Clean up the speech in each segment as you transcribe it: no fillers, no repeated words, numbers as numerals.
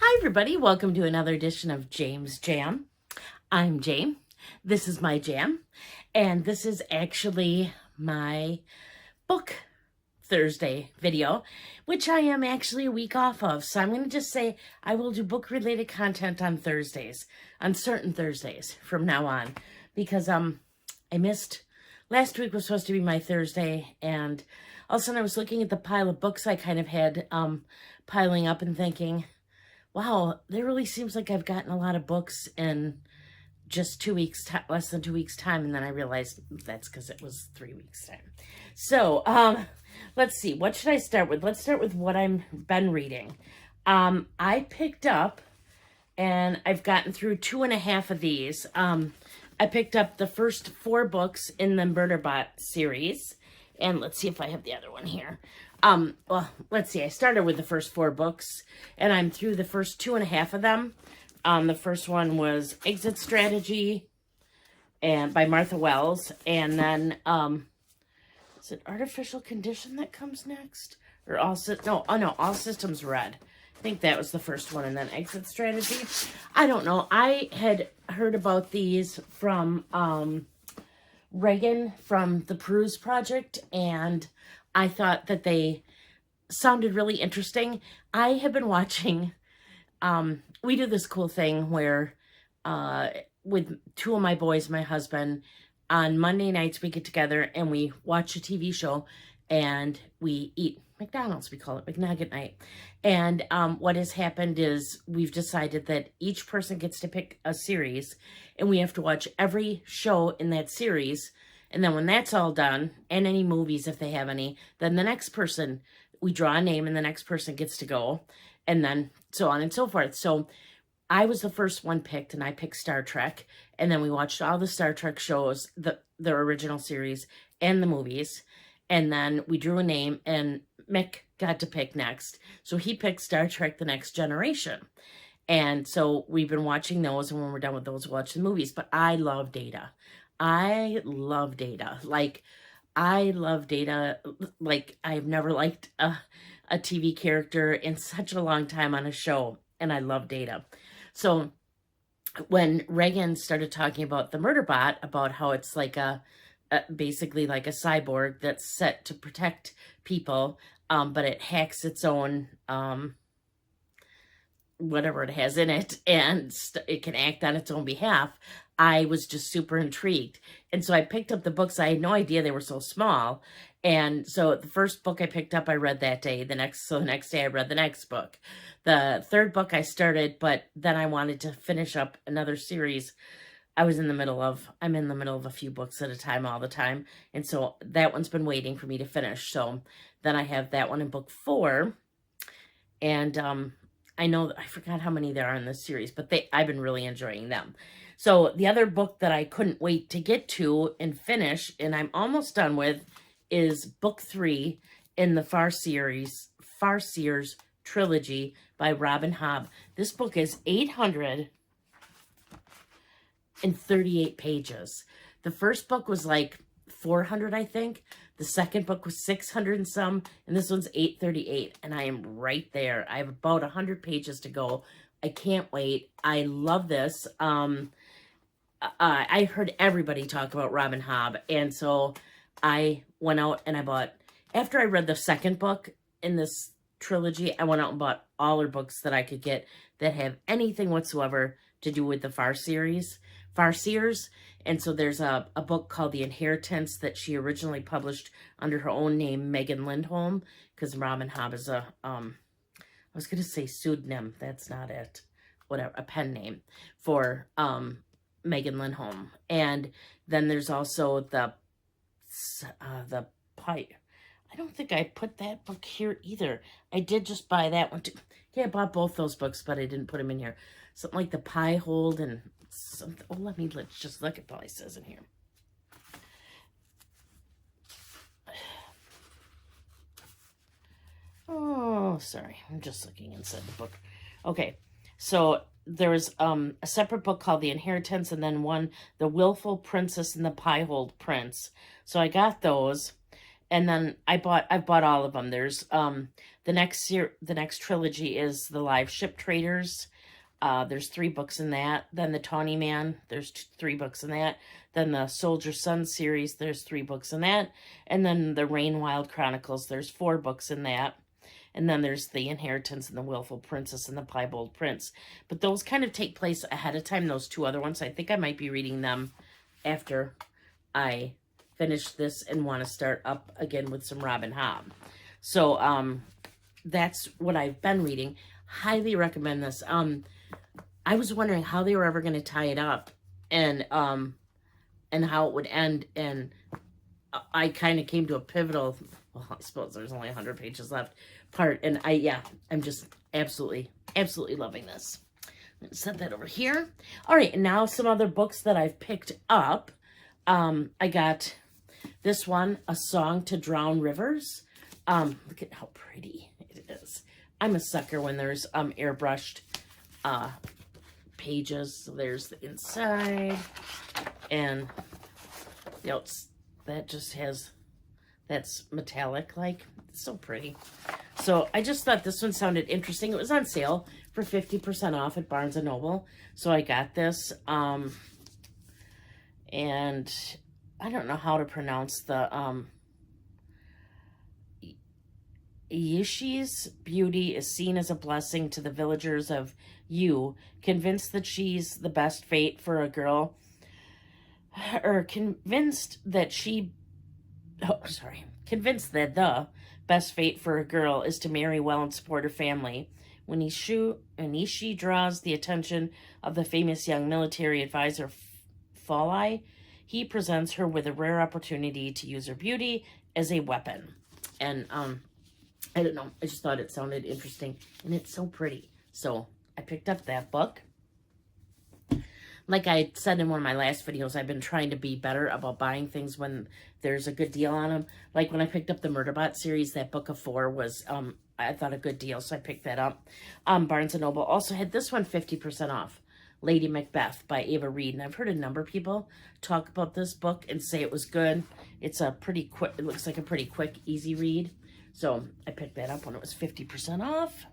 Hi, everybody. Welcome to another edition of James Jam. I'm Jane. This is my jam, and this is actually my book Thursday video, which I am actually a week off of. So I'm going to just say I will do book-related content on Thursdays, on certain Thursdays from now on, because I missed. Last week was supposed to be my Thursday, and all of a sudden I was looking at the pile of books I kind of had piling up and thinking, wow, there really seems like I've gotten a lot of books in just 2 weeks, less than 2 weeks time. And then I realized that's because it was 3 weeks time. So let's see, what should I start with? Let's start with what I've been reading. I picked up, and I've gotten through 2.5 of these. I picked up the first 4 books in the Murderbot series. And let's see if I have the other one here. Well, let's see. I started with the first 4 books, and I'm through the first 2.5 of them. The first one was Exit Strategy, and by Martha Wells, and then is it Artificial Condition that comes next, or All Systems Red. I think that was the first one, and then Exit Strategy. I don't know. I had heard about these from Reagan from the Peruse Project, and I thought that they sounded really interesting. I have been watching, we do this cool thing where with 2 of my boys, my husband, on Monday nights we get together and we watch a TV show and we eat McDonald's. We call it McNugget night. And what has happened is we've decided that each person gets to pick a series, and we have to watch every show in that series. And then when that's all done, and any movies if they have any, then the next person, we draw a name and the next person gets to go, and then so on and so forth. So I was the first one picked, and I picked Star Trek. And then we watched all the Star Trek shows, the original series and the movies. And then we drew a name, and Mick got to pick next. So he picked Star Trek The Next Generation. And so we've been watching those, and when we're done with those, we'll watch the movies. But I love Data. I love Data. Like, I love Data. Like, I've never liked a TV character in such a long time on a show, and I love Data. So when Reagan started talking about the Murderbot, about how it's like basically like a cyborg that's set to protect people, but it hacks its own whatever it has in it, and it can act on its own behalf, I was just super intrigued. And so I picked up the books. I had no idea they were so small. And so the first book I picked up, I read that day. The next day I read the next book. The third book I started, but then I wanted to finish up another series. I'm in the middle of a few books at a time all the time. And so that one's been waiting for me to finish. So then I have that one in book 4. And I forgot how many there are in this series, but I've been really enjoying them. So the other book that I couldn't wait to get to and finish, and I'm almost done with, is book 3 in the Farseers trilogy by Robin Hobb. This book is 838 pages. The first book was like 400, I think. The second book was 600 and some, and this one's 838, and I am right there. I have about 100 pages to go. I can't wait. I love this. I heard everybody talk about Robin Hobb, and so I went out and I bought, after I read the second book in this trilogy, I went out and bought all her books that I could get that have anything whatsoever to do with the Farseers. And so there's a book called The Inheritance that she originally published under her own name, Megan Lindholm, because Robin Hobb is I was going to say pseudonym. That's not it. Whatever, a pen name for Megan Lindholm. And then there's also the Pie. I don't think I put that book here either. I did just buy that one too. Yeah, I bought both those books, but I didn't put them in here. Something like the Pie Hold and something. Oh, let's just look at what it says in here. Oh, sorry. I'm just looking inside the book. Okay, so there's a separate book called The Inheritance, and then one, The Willful Princess and the Piehold Prince. So I got those, And then I've bought all of them. There's the next trilogy is the Live Ship Traders. There's 3 books in that. Then the Tawny Man, there's 3 books in that. Then the Soldier Sun series, there's 3 books in that. And then the Rain Wild Chronicles, there's 4 books in that. And then there's the Inheritance and the Willful Princess and the Piebald Prince. But those kind of take place ahead of time, those 2 other ones. I think I might be reading them after I finish this and want to start up again with some Robin Hobb. So that's what I've been reading. Highly recommend this. I was wondering how they were ever going to tie it up and how it would end, and I kind of came to a pivotal, well, I suppose there's only 100 pages left, part, and I'm just absolutely loving this. I'm going to set that over here. All right, and now some other books that I've picked up. I got this one, A Song to Drown Rivers. Look at how pretty it is. I'm a sucker when there's airbrushed pages. So there's the inside, and that just has, that's metallic, like, it's so pretty. So I just thought this one sounded interesting. It was on sale for 50% off at Barnes & Noble. So I got this, and I don't know how to pronounce the, Yishi's beauty is seen as a blessing to the villagers of Yu, convinced that she's the best fate for a girl, or convinced that the best fate for a girl is to marry well and support her family. When Ishi draws the attention of the famous young military advisor Fallai, he presents her with a rare opportunity to use her beauty as a weapon. And I don't know, I just thought it sounded interesting, and it's so pretty. So I picked up that book. Like I said in one of my last videos, I've been trying to be better about buying things when there's a good deal on them. Like when I picked up the Murderbot series, that book of 4 was, I thought, a good deal, so I picked that up. Barnes & Noble also had this one 50% off, Lady Macbeth by Ava Reed. And I've heard a number of people talk about this book and say it was good. It's a pretty quick, it looks like a pretty quick, easy read. So I picked that up when it was 50% off.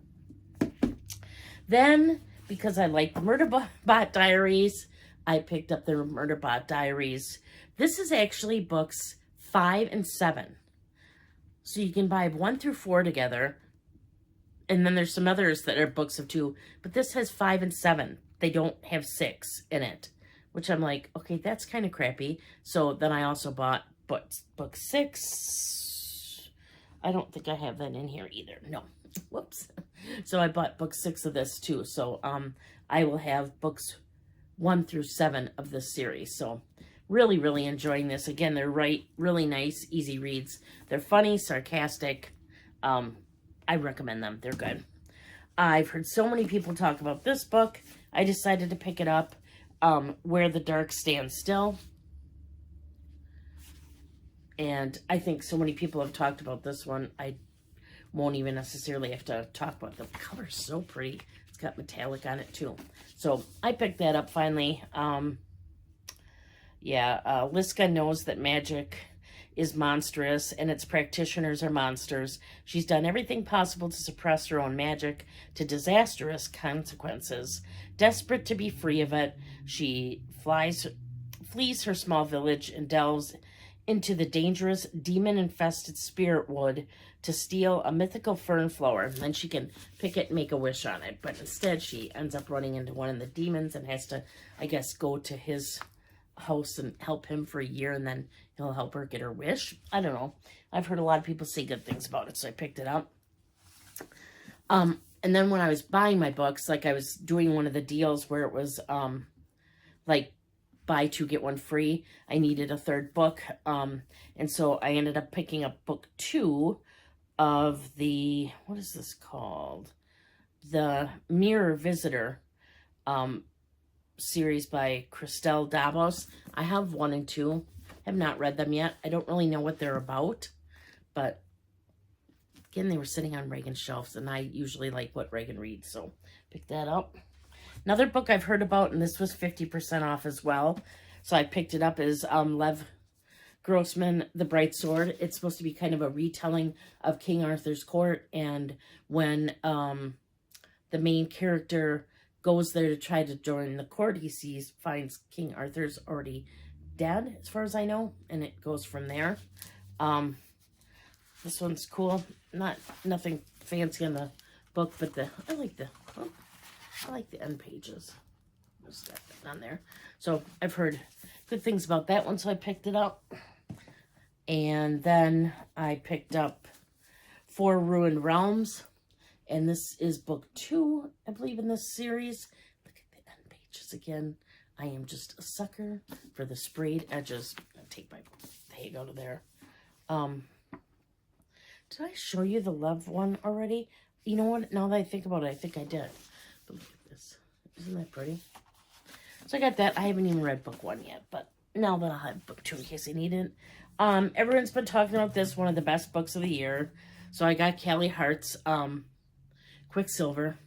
Then, because I like the Murderbot Diaries, I picked up the Murderbot Diaries. This is actually books 5 and 7. So you can buy 1 through 4 together. And then there's some others that are books of 2. But this has 5 and 7. They don't have 6 in it. Which I'm like, okay, that's kind of crappy. So then I also bought book 6. I don't think I have that in here either. No. Whoops. So I bought book 6 of this too. So I will have books 1 through 7 of this series. So really enjoying this. Again, they're really nice, easy reads. They're funny, sarcastic. I recommend them. They're good. I've heard so many people talk about this book. I decided to pick it up. Where the Dark Stands Still. And I think so many people have talked about this one. I won't even necessarily have to talk about the cover's so pretty. It's got metallic on it too. So I picked that up finally. Liska knows that magic is monstrous and its practitioners are monsters. She's done everything possible to suppress her own magic to disastrous consequences. Desperate to be free of it, she flees her small village and delves into the dangerous demon-infested spirit wood to steal a mythical fern flower. And then she can pick it and make a wish on it. But instead, she ends up running into one of the demons and has to, I guess, go to his house and help him for a year, and then he'll help her get her wish. I don't know. I've heard a lot of people say good things about it, so I picked it up. And then when I was buying my books, like I was doing one of the deals where it was like buy 2, get 1 free. I needed a 3rd book. And so I ended up picking up book 2 of the, what is this called? The Mirror Visitor series by Christelle Davos. I have 1 and 2. Have not read them yet. I don't really know what they're about. But again, they were sitting on Reagan's shelves, and I usually like what Reagan reads. So pick that up. Another book I've heard about, and this was 50% off as well, so I picked it up, is Lev Grossman, The Bright Sword. It's supposed to be kind of a retelling of King Arthur's court, and when the main character goes there to try to join the court, he finds King Arthur's already dead, as far as I know, and it goes from there. This one's cool. Nothing fancy on the book, but I like the end pages. Just got that on there. So I've heard good things about that one, so I picked it up. And then I picked up Four Ruined Realms, and this is book 2, I believe, in this series. Look at the end pages again. I am just a sucker for the sprayed edges. I'll take my Heyg out of there. Did I show you the love one already? You know what? Now that I think about it, I think I did. But look at this. Isn't that pretty? So I got that. I haven't even read book 1 yet, but now that I'll have book 2 in case I need it. Everyone's been talking about this, one of the best books of the year. So I got Callie Hart's Quicksilver.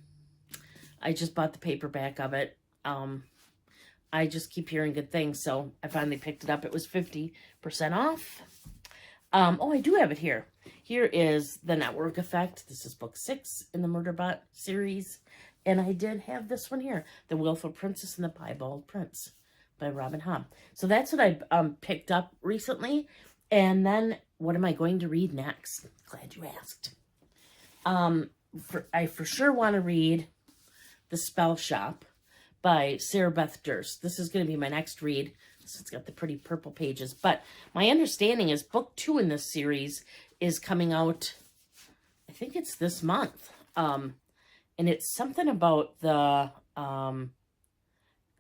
I just bought the paperback of it. I just keep hearing good things, so I finally picked it up. It was 50% off. Oh, I do have it here. Here is The Network Effect. This is book 6 in the Murderbot series. And I did have this one here, The Willful Princess and the Piebald Prince by Robin Hobb. So that's what I picked up recently. And then what am I going to read next? Glad you asked. I for sure want to read The Spell Shop by Sarah Beth Durst. This is going to be my next read. So it's got the pretty purple pages. But my understanding is book 2 in this series is coming out, I think it's this month. And it's something about the,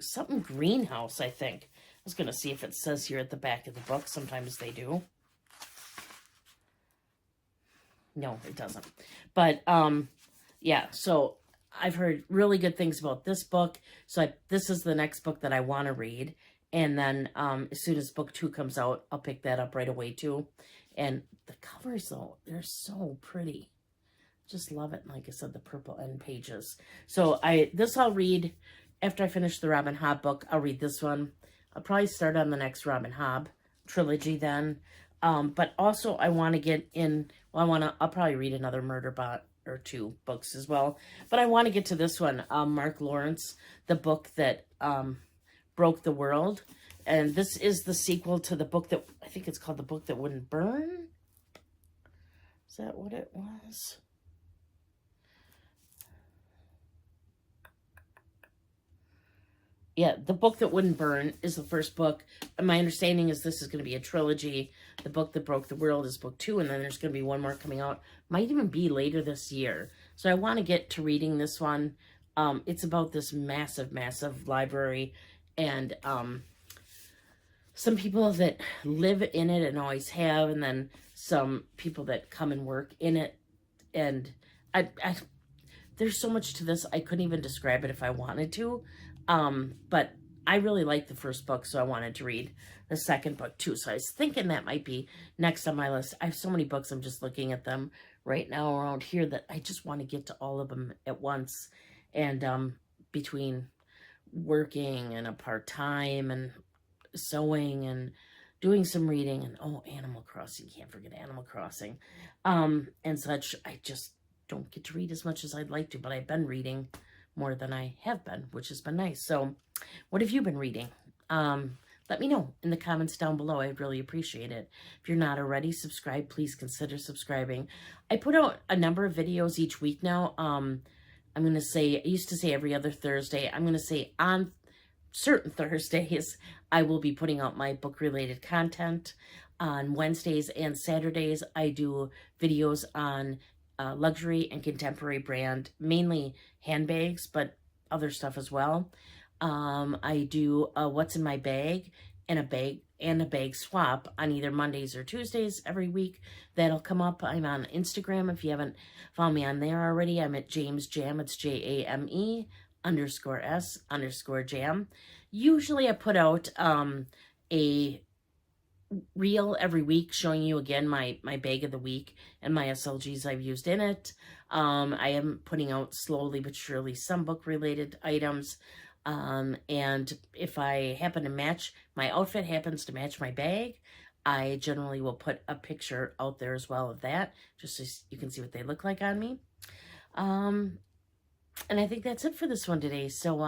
something greenhouse, I think. I was going to see if it says here at the back of the book. Sometimes they do. No, it doesn't. But, yeah, so I've heard really good things about this book. So this is the next book that I want to read. And then as soon as book 2 comes out, I'll pick that up right away too. And the covers, though, they're so pretty. Just love it. And like I said, the purple end pages. So I'll read after I finish the Robin Hobb book. I'll read this one. I'll probably start on the next Robin Hobb trilogy then. But also I want to get in, well, I'll probably read another Murderbot or 2 books as well. But I want to get to this one, Mark Lawrence, the book that broke the world. And this is the sequel to the book that, I think it's called The Book That Wouldn't Burn. Is that what it was? Yeah, The Book That Wouldn't Burn is the first book. And my understanding is this is going to be a trilogy. The Book That Broke the World is book 2, and then there's going to be one more coming out. Might even be later this year. So I want to get to reading this one. It's about this massive, massive library, and some people that live in it and always have, and then some people that come and work in it. And there's so much to this, I couldn't even describe it if I wanted to. But I really liked the first book, so I wanted to read the second book too. So I was thinking that might be next on my list. I have so many books, I'm just looking at them right now around here that I just want to get to all of them at once. And between working and a part-time and sewing and doing some reading and, oh, Animal Crossing, can't forget Animal Crossing, and such, I just don't get to read as much as I'd like to, but I've been reading more than I have been, which has been nice. So what have you been reading? Let me know in the comments down below. I'd really appreciate it. If you're not already subscribed, please consider subscribing. I put out a number of videos each week now. I'm going to say, I used to say every other Thursday. I'm going to say on certain Thursdays, I will be putting out my book-related content. On Wednesdays and Saturdays, I do videos on luxury and contemporary brand, mainly handbags, but other stuff as well. I do what's in my bag and a bag swap on either Mondays or Tuesdays every week. That'll come up. I'm on Instagram. If you haven't found me on there already, I'm at James Jam. It's JAME_S_Jam. Usually I put out a reel every week showing you again my bag of the week and my SLGs I've used in it. I am putting out slowly but surely some book related items. And if I happen to match, my outfit happens to match my bag, I generally will put a picture out there as well of that, just so you can see what they look like on me. And I think that's it for this one today. So,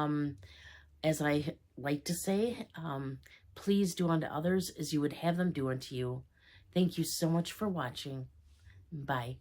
as I like to say, please do unto others as you would have them do unto you. Thank you so much for watching. Bye.